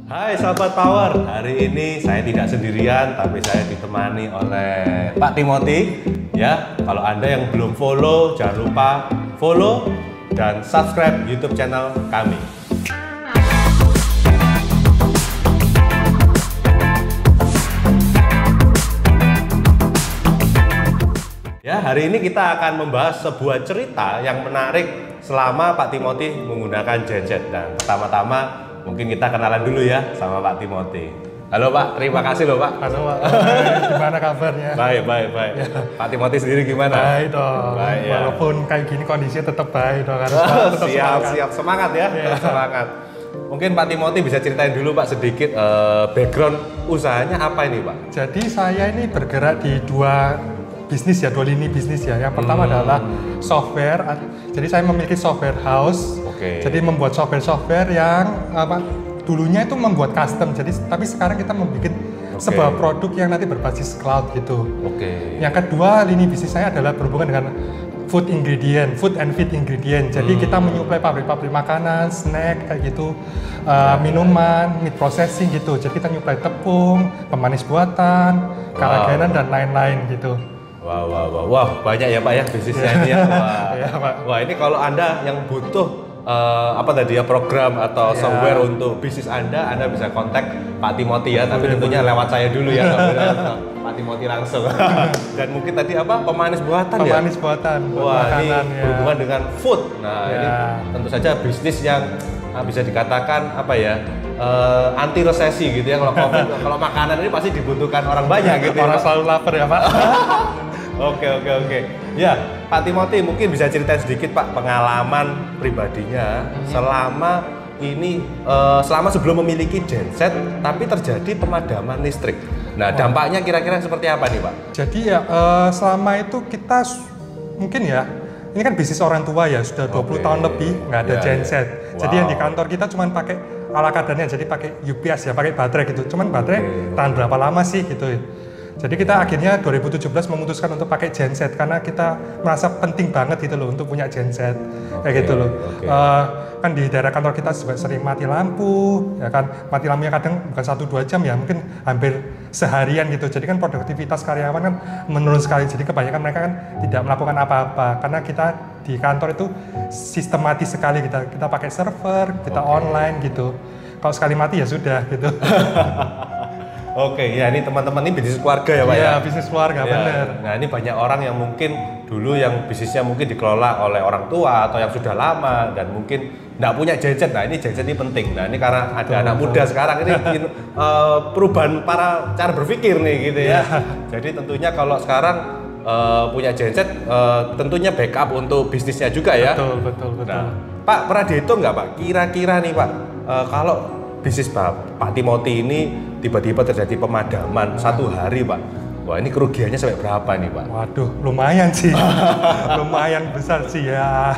Hai sahabat Power, hari ini saya tidak sendirian, tapi saya ditemani oleh Pak Timothy. Ya, kalau Anda yang belum follow, jangan lupa follow dan subscribe YouTube channel kami. Ya, hari ini kita akan membahas sebuah cerita yang menarik selama Pak Timothy menggunakan genset. Dan pertama-tama mungkin kita kenalan dulu ya sama Pak Timothy. Halo Pak, terima kasih loh Pak. Halo Pak, gimana kabarnya? Baik. Ya. Pak Timothy sendiri gimana? Baik dong, baik, ya. Walaupun kayak gini kondisinya tetap baik dong. Harus tetap siap, semangat ya, semangat. Mungkin Pak Timothy bisa ceritain dulu Pak sedikit background usahanya apa ini Pak? Jadi saya ini bergerak di dua bisnis ya, dua lini bisnis ya. Yang pertama adalah software. Jadi saya memiliki software house. Jadi membuat software yang dulunya itu membuat custom. Jadi tapi sekarang kita membuat sebuah produk yang nanti berbasis cloud gitu. Yang kedua lini bisnis saya adalah berhubungan dengan food and feed ingredient. Jadi kita menyuplai pabrik-pabrik makanan, snack kayak gitu, minuman, meat processing gitu. Jadi kita menyuplai tepung, pemanis buatan, karagenan dan lain-lain gitu. Wah, banyak ya Pak ya bisnisnya ini ya. Wah, ini kalau Anda yang butuh program atau software untuk bisnis Anda bisa kontak Pak Timothy ya, tapi tentunya lewat saya dulu ya, Pak Timothy langsung. Dan mungkin tadi pemanis buatan ya? Pemanis buatan. Wah, makanan, ini berhubungan dengan food. Nah, ini tentu saja bisnis yang bisa dikatakan anti resesi gitu ya. Kalau COVID, kalau makanan ini pasti dibutuhkan orang banyak gitu. Orang selalu lapar ya Pak. Oke. Ya, Pak Timothy mungkin bisa cerita sedikit Pak pengalaman pribadinya selama ini, selama sebelum memiliki genset tapi terjadi pemadaman listrik. Nah, dampaknya kira-kira seperti apa nih Pak? Jadi ya selama itu kita mungkin ya, ini kan bisnis orang tua ya, sudah 20 tahun lebih nggak ada genset. Jadi yang di kantor kita cuma pakai ala kadarnya, jadi pakai UPS ya, pakai baterai gitu. Cuman baterai tahan berapa lama sih gitu ya. Jadi kita akhirnya 2017 memutuskan untuk pakai genset karena kita merasa penting banget gitu loh untuk punya genset kayak gitu loh. Kan di daerah kantor kita juga sering mati lampu, ya kan, mati lampunya kadang bukan 1-2 jam ya, mungkin hampir seharian gitu. Jadi kan produktivitas karyawan kan menurun sekali. Jadi kebanyakan mereka kan tidak melakukan apa-apa karena kita di kantor itu sistematis sekali, kita pakai server, kita online gitu. Kalau sekali mati ya sudah gitu. Ya ini teman-teman ini bisnis keluarga ya Pak ya? Iya, bisnis keluarga, bener. Nah ini banyak orang yang mungkin dulu yang bisnisnya mungkin dikelola oleh orang tua atau yang sudah lama dan mungkin nggak punya genset. Nah ini genset ini penting. Nah ini karena ada anak muda sekarang ini perubahan cara berpikir nih gitu ya. Jadi tentunya kalau sekarang punya genset tentunya backup untuk bisnisnya juga ya. Betul. Nah, Pak pernah dihitung nggak Pak? Kira-kira nih Pak, kalau bisnis Pak Timothy ini tiba-tiba terjadi pemadaman satu hari Pak, wah ini kerugiannya sampai berapa nih Pak? Waduh, lumayan sih. Lumayan besar sih ya.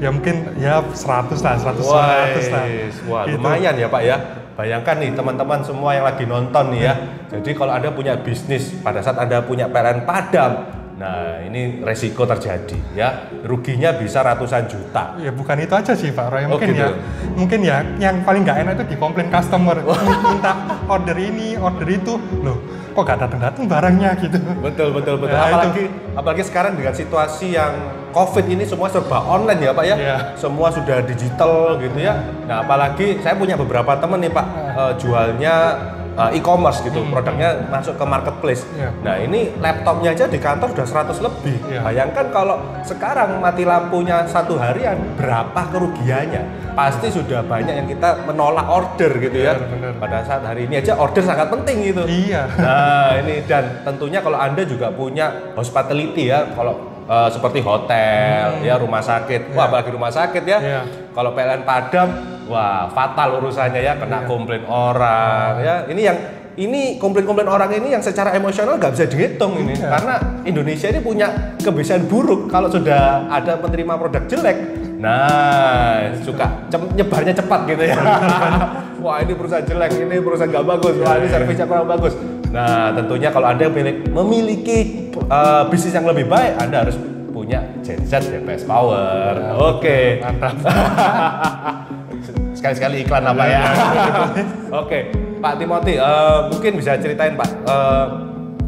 Ya mungkin ya 100 lah. Wah, gitu. Lumayan ya Pak ya. Bayangkan nih teman-teman semua yang lagi nonton nih ya. Jadi kalau Anda punya bisnis, pada saat Anda punya PLN padam, nah ini resiko terjadi ya, ruginya bisa ratusan juta. Ya bukan itu aja sih Pak Roy, mungkin ya yang paling nggak enak itu dikomplain customer, minta order ini, order itu, loh kok nggak datang barangnya gitu. Betul. Ya, apalagi sekarang dengan situasi yang COVID ini semua serba online ya Pak ya, semua sudah digital gitu ya. Nah apalagi saya punya beberapa teman nih Pak, jualnya e-commerce gitu, produknya masuk ke marketplace. Nah ini laptopnya aja di kantor sudah 100 lebih. Bayangkan kalau sekarang mati lampunya satu harian, berapa kerugiannya? Pasti sudah banyak yang kita menolak order gitu ya. Pada saat hari ini aja order sangat penting gitu. Nah ini, dan tentunya kalau Anda juga punya hospitality ya, kalau seperti hotel ya, rumah sakit, wah apalagi rumah sakit ya. Kalau PLN padam, wah fatal urusannya ya, kena komplain orang ya. Ini komplain orang ini yang secara emosional nggak bisa dihitung ini, karena Indonesia ini punya kebiasaan buruk kalau sudah ada menerima produk jelek, nah suka nyebarnya cepat gitu ya. Wah ini perusahaan jelek, ini perusahaan nggak bagus, wah ini servisnya kurang bagus. Nah tentunya kalau Anda memiliki bisnis yang lebih baik, Anda harus punya genset DPS Power. Oke. Mantap. sekali-sekali iklan apa ya. Oke, Pak Timothy, mungkin bisa ceritain Pak,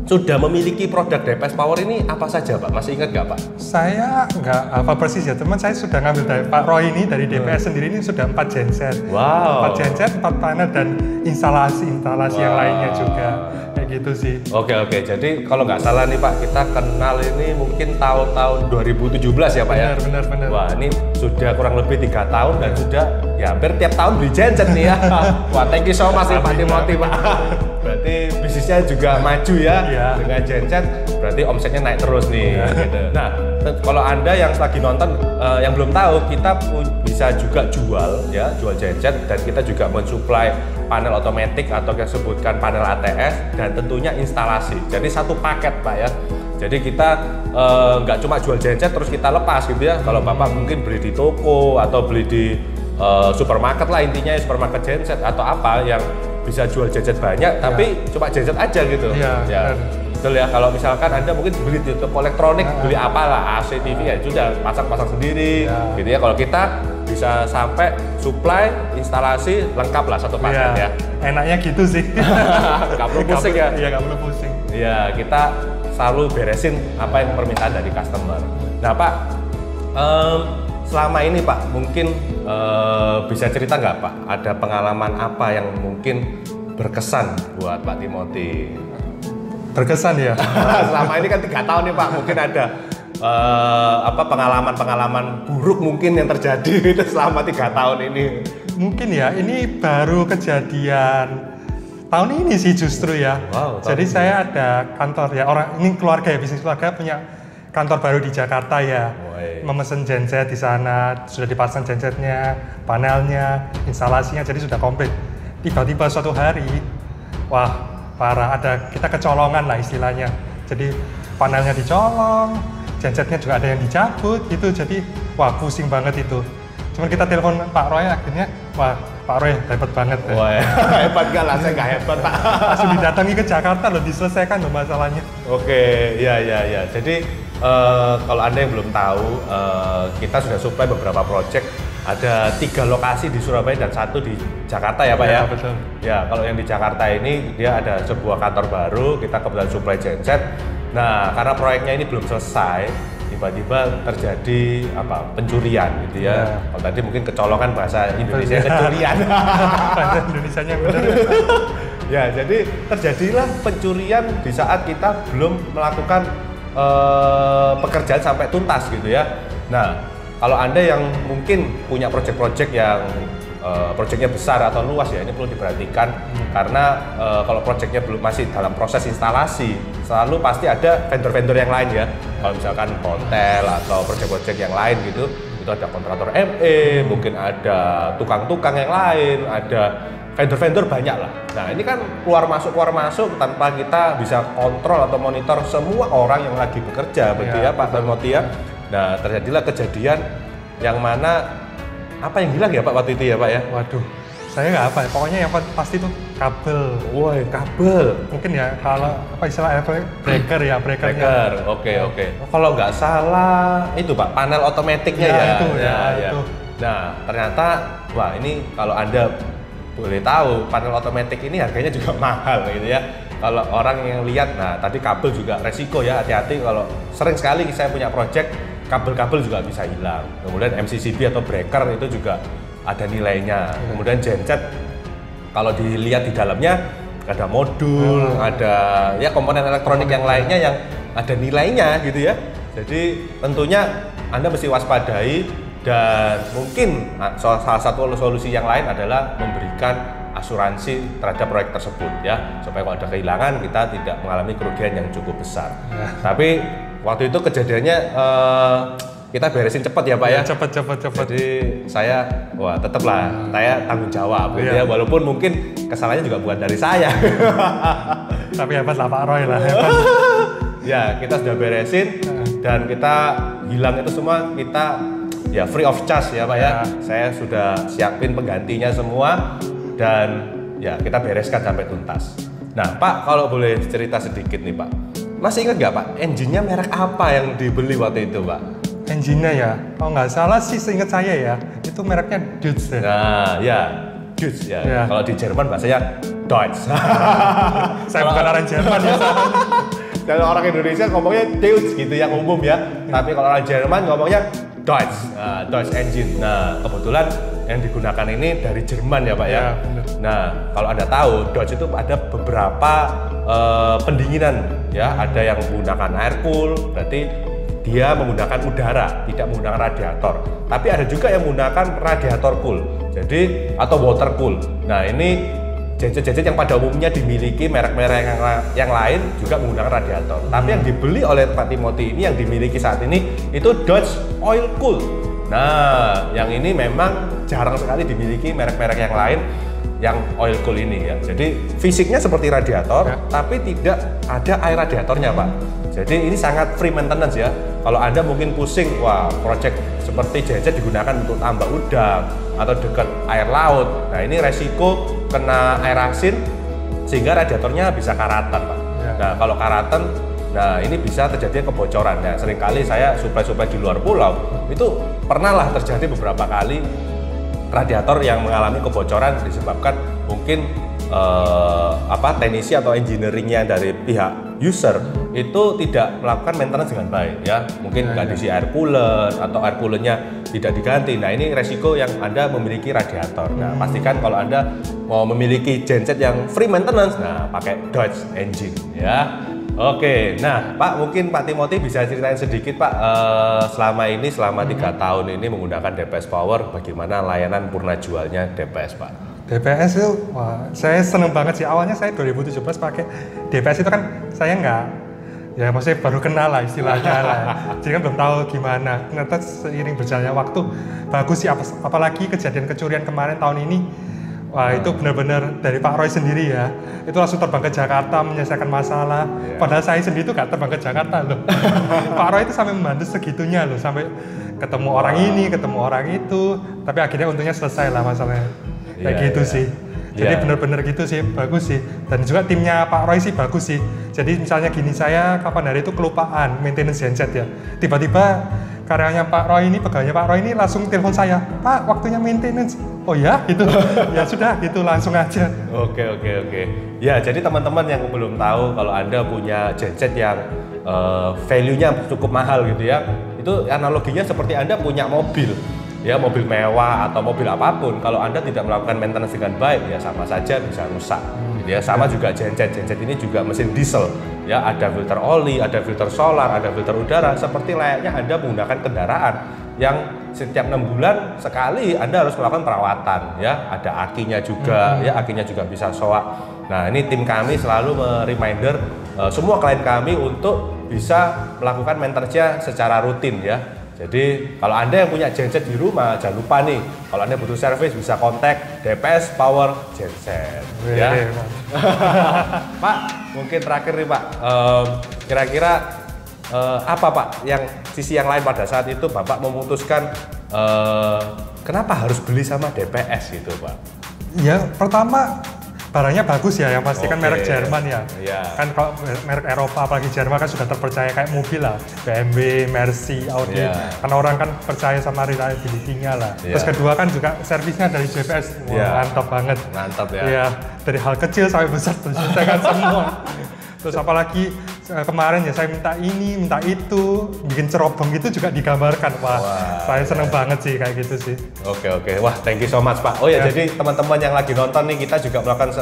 sudah memiliki produk DPS Power ini apa saja Pak? Masih ingat nggak Pak? Saya nggak hafal persis ya, teman saya sudah ngambil dari Pak Roy ini, dari DPS sendiri ini sudah 4 genset. Wow. 4 genset, 4 panel dan instalasi yang lainnya juga. Kayak gitu sih. Oke, jadi kalau nggak salah nih Pak, kita kenal ini mungkin tahun 2017 ya Pak ya? Benar. Wah, ini sudah kurang lebih 3 tahun dan sudah ya hampir tiap tahun beli genset nih ya. Wah, thank you so much Pak Timothy Pak. Berarti bisnisnya juga maju ya, dengan genset, berarti omsetnya naik terus nih. Gitu. Nah, kalau Anda yang lagi nonton, yang belum tahu, kita bisa juga jual genset, dan kita juga mensuplai panel otomatis atau yang sebutkan panel ATS, dan tentunya instalasi. Jadi satu paket Pak ya. Jadi kita nggak cuma jual genset terus kita lepas gitu ya. Kalau Bapak mungkin beli di toko atau beli di supermarket lah, intinya supermarket genset atau apa yang bisa jual genset banyak, tapi cuma genset aja gitu. Ya. Betul ya, kalau misalkan Anda mungkin beli di toko elektronik, beli apalah, AC, TV ya sudah pasang sendiri gitu ya. Kalau kita bisa sampai supply, instalasi, lengkap lah satu paket ya. Enaknya gitu sih. Nggak perlu pusing ya? Iya, nggak perlu pusing. Iya, kita selalu beresin apa yang permintaan dari customer. Nah Pak, selama ini Pak, mungkin bisa cerita nggak Pak, ada pengalaman apa yang mungkin berkesan buat Pak Timothy? Berkesan ya? Selama ini kan 3 tahun nih Pak, mungkin ada pengalaman buruk mungkin yang terjadi itu selama 3 tahun ini. Mungkin ya, ini baru kejadian tahun ini sih justru ya. Wow, jadi saya ada kantor ya, ini keluarga ya, bisnis keluarga punya kantor baru di Jakarta ya. Memesan genset di sana, sudah dipasang gensetnya, panelnya, instalasinya, jadi sudah komplit. Tiba-tiba suatu hari, wah parah, kita kecolongan lah istilahnya. Jadi panelnya dicolong, gensetnya juga ada yang dicabut gitu, jadi wah pusing banget itu. Cuman kita telepon Pak Roy, akhirnya wah Pak Roy hebat banget. Wah hebat gak lah, saya nggak hebat Pak. Langsung didatangi ke Jakarta loh, diselesaikan loh masalahnya. Oke, ya. Jadi kalau Anda yang belum tahu, kita sudah supply beberapa project. Ada 3 lokasi di Surabaya dan 1 di Jakarta ya Pak ya? Betul. Ya, kalau yang di Jakarta ini dia ada sebuah kantor baru, kita kebetulan supply genset. Nah, karena proyeknya ini belum selesai, tiba-tiba terjadi pencurian gitu ya. Kalau tadi mungkin kecolongan, bahasa Indonesia kecurian. Bahasa Indonesianya benar. Ya, jadi terjadilah pencurian di saat kita belum melakukan pekerjaan sampai tuntas gitu ya. Nah, kalau Anda yang mungkin punya project-project yang projectnya besar atau luas ya, ini perlu diperhatikan karena kalau projectnya belum masih dalam proses instalasi, selalu pasti ada vendor-vendor yang lain ya. Kalau misalkan hotel atau project-project yang lain gitu, itu ada kontraktor ME, mungkin ada tukang-tukang yang lain, ada vendor-vendor banyak lah. Nah ini kan keluar masuk tanpa kita bisa kontrol atau monitor semua orang yang lagi bekerja, begitu ya Pak Timothy ya. Nah terjadilah kejadian yang mana apa yang hilang ya Pak waktu itu ya Pak ya? Waduh, saya nggak apa, pokoknya yang pasti itu kabel. Wah kabel. Mungkin ya kalau apa istilah breaker ya, breakernya. Breaker, oke. Kalau nggak salah itu Pak, panel otomatiknya ya. Itu. Nah ternyata, wah ini kalau Anda boleh tahu, panel otomatis ini harganya juga mahal gitu ya. Kalau orang yang lihat, nah tadi kabel juga resiko ya, hati-hati. Kalau sering sekali saya punya project, kabel-kabel juga bisa hilang. Kemudian MCCB atau breaker itu juga ada nilainya. Kemudian genset, kalau dilihat di dalamnya ada modul, ada ya komponen elektronik yang lainnya yang ada nilainya gitu ya. Jadi tentunya Anda mesti waspadai, dan mungkin salah satu solusi yang lain adalah memberikan asuransi terhadap proyek tersebut ya, supaya kalau ada kehilangan kita tidak mengalami kerugian yang cukup besar. Tapi waktu itu kejadiannya kita beresin cepat ya Pak ya. Cepat. Jadi saya tetaplah saya tanggung jawab gitu ya, walaupun mungkin kesalahannya juga bukan dari saya. Tapi hebat lah Pak Roy lah, hebat. Ya kita sudah beresin dan kita hilang itu semua kita ya free of charge ya Pak ya. Saya sudah siapin penggantinya semua dan ya kita bereskan sampai tuntas. Nah Pak, kalau boleh cerita sedikit nih Pak, masih ingat nggak Pak, engine-nya merek apa yang dibeli waktu itu Pak? Engine-nya ya, kalau nggak salah sih seingat saya ya, itu mereknya Deutz ya. Nah, ya. Deutz ya. Kalau di Jerman bahasanya Deutsch. Saya bukan orang Jerman ya. Kalau orang Indonesia ngomongnya Deutsch gitu yang umum ya. Tapi kalau orang Jerman ngomongnya Deutsch. Nah, Deutsch engine. Nah, kebetulan yang digunakan ini dari Jerman ya Pak ya. Nah, kalau Anda tahu Deutsch itu ada beberapa pendinginan ya. Ada yang menggunakan air cool, berarti dia menggunakan udara, tidak menggunakan radiator. Tapi ada juga yang menggunakan radiator cool, jadi atau water cool. Nah ini genset-genset yang pada umumnya dimiliki merek-merek yang lain juga menggunakan radiator. Tapi yang dibeli oleh Pak Timothy ini, yang dimiliki saat ini itu Deutsch Oil Cool. Nah yang ini memang jarang sekali dimiliki merek-merek yang lain yang oil cool ini ya. Jadi fisiknya seperti radiator, tapi tidak ada air radiatornya Pak. Jadi ini sangat free maintenance ya. Kalau Anda mungkin pusing, wah project seperti genset digunakan untuk tambak udang atau dekat air laut. Nah ini resiko kena air asin sehingga radiatornya bisa karatan Pak. Nah kalau karatan, nah ini bisa terjadi kebocoran. Nah seringkali saya supply di luar pulau, itu pernah lah terjadi beberapa kali radiator yang mengalami kebocoran disebabkan mungkin teknisi atau engineeringnya dari pihak user itu tidak melakukan maintenance dengan baik ya, mungkin nggak diisi air cooler atau air coolernya tidak diganti. Nah ini resiko yang Anda memiliki radiator. Nah pastikan kalau Anda mau memiliki genset yang free maintenance, nah pakai Deutsch engine ya. Oke, nah Pak mungkin Pak Timothy bisa ceritain sedikit Pak, selama 3 tahun ini menggunakan DPS Power, bagaimana layanan purna jualnya DPS Pak? DPS itu, wah, saya seneng banget sih. Awalnya saya 2017 pakai DPS itu kan saya nggak, ya maksudnya baru kenal lah istilahnya lah. Jadi kan belum tahu gimana. Ternyata seiring berjalannya waktu bagus sih, apalagi kejadian kecurian kemarin tahun ini. Wah itu benar-benar dari Pak Roy sendiri ya, itu langsung terbang ke Jakarta menyelesaikan masalah. Padahal saya sendiri itu gak terbang ke Jakarta loh. Pak Roy itu sampai membantu segitunya loh, sampai ketemu orang ini, ketemu orang itu. Tapi akhirnya untungnya selesai lah masalahnya. Kayak gitu sih. Jadi benar-benar gitu sih, bagus sih. Dan juga timnya Pak Roy sih bagus sih. Jadi misalnya gini, saya kapan hari itu kelupaan maintenance genset ya. Tiba-tiba karyanya Pak Roy ini, pegawainya Pak Roy ini langsung telepon saya, Pak waktunya maintenance. Oh ya gitu, ya sudah gitu langsung aja. Oke. Ya jadi teman-teman yang belum tahu, kalau Anda punya genset yang value-nya cukup mahal gitu ya, itu analoginya seperti Anda punya mobil. Ya mobil mewah atau mobil apapun, kalau Anda tidak melakukan maintenance dengan baik ya sama saja bisa rusak. Ya sama juga genset ini juga mesin diesel. Ya ada filter oli, ada filter solar, ada filter udara, seperti layaknya Anda menggunakan kendaraan yang setiap 6 bulan sekali Anda harus melakukan perawatan ya. Ada akinya juga, ya akinya juga bisa soak. Nah ini tim kami selalu reminder semua klien kami untuk bisa melakukan maintenance-nya secara rutin ya. Jadi kalau Anda yang punya genset di rumah, jangan lupa nih, kalau Anda butuh servis bisa kontak DPS Power Genset ya. Pak, mungkin terakhir nih Pak, kira-kira apa Pak yang sisi yang lain pada saat itu Bapak memutuskan kenapa harus beli sama DPS gitu Pak? Ya pertama barangnya bagus ya, yang pasti kan merek Jerman ya. Kan kalau merek Eropa apalagi Jerman kan sudah terpercaya kayak mobil lah, BMW, Mercy, Audi. Karena orang kan percaya sama reliability-nya lah. Terus kedua kan juga servisnya dari DPS, mantap banget. Mantap ya. Iya, dari hal kecil sampai besar terselesaikan semua. Terus apalagi kemarin ya saya minta ini, minta itu, bikin cerobong gitu juga digambarkan. Wah saya seneng banget sih kayak gitu sih. Oke. Wah, thank you so much Pak. Oh ya, jadi teman-teman yang lagi nonton nih, kita juga melakukan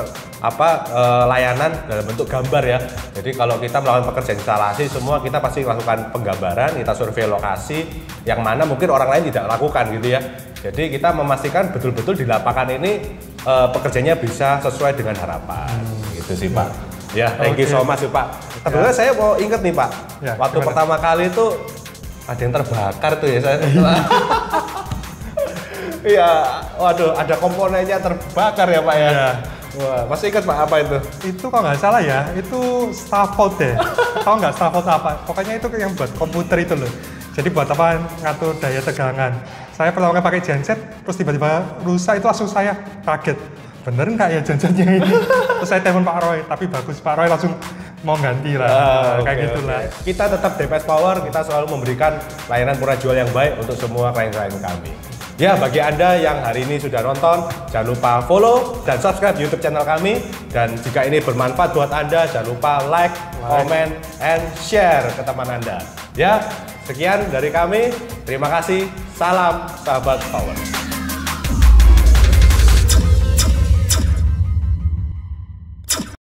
layanan dalam bentuk gambar ya. Jadi kalau kita melakukan pekerjaan instalasi, semua kita pasti lakukan penggambaran, kita survei lokasi yang mana mungkin orang lain tidak lakukan gitu ya. Jadi kita memastikan betul-betul di lapangan ini pekerjaannya bisa sesuai dengan harapan. Gitu sih Pak. Ya, thank you so much Pak. Sebenarnya saya mau inget nih Pak, waktu pertama kali itu ada yang terbakar tuh ya saya. Iya, waduh, ada komponennya terbakar ya Pak ya. Wah, masih ingat Pak apa itu? Itu kalau nggak salah ya, itu scaffold deh. Tahu nggak scaffold apa? Pokoknya itu yang buat komputer itu loh. Jadi buat apa ngatur daya tegangan. Saya pertama kali pakai genset, terus tiba-tiba rusak, itu langsung saya kaget. Bener nggak ya gensetnya ini? Terus saya telepon Pak Roy, tapi bagus Pak Roy langsung mau ganti lah, kayak gitulah. Kita tetap DPS Power, kita selalu memberikan layanan murah jual yang baik untuk semua klien-klien kami. Ya, bagi Anda yang hari ini sudah nonton, jangan lupa follow dan subscribe YouTube channel kami. Dan jika ini bermanfaat buat Anda, jangan lupa like, comment, and share ke teman Anda. Ya, sekian dari kami. Terima kasih. Salam sahabat power.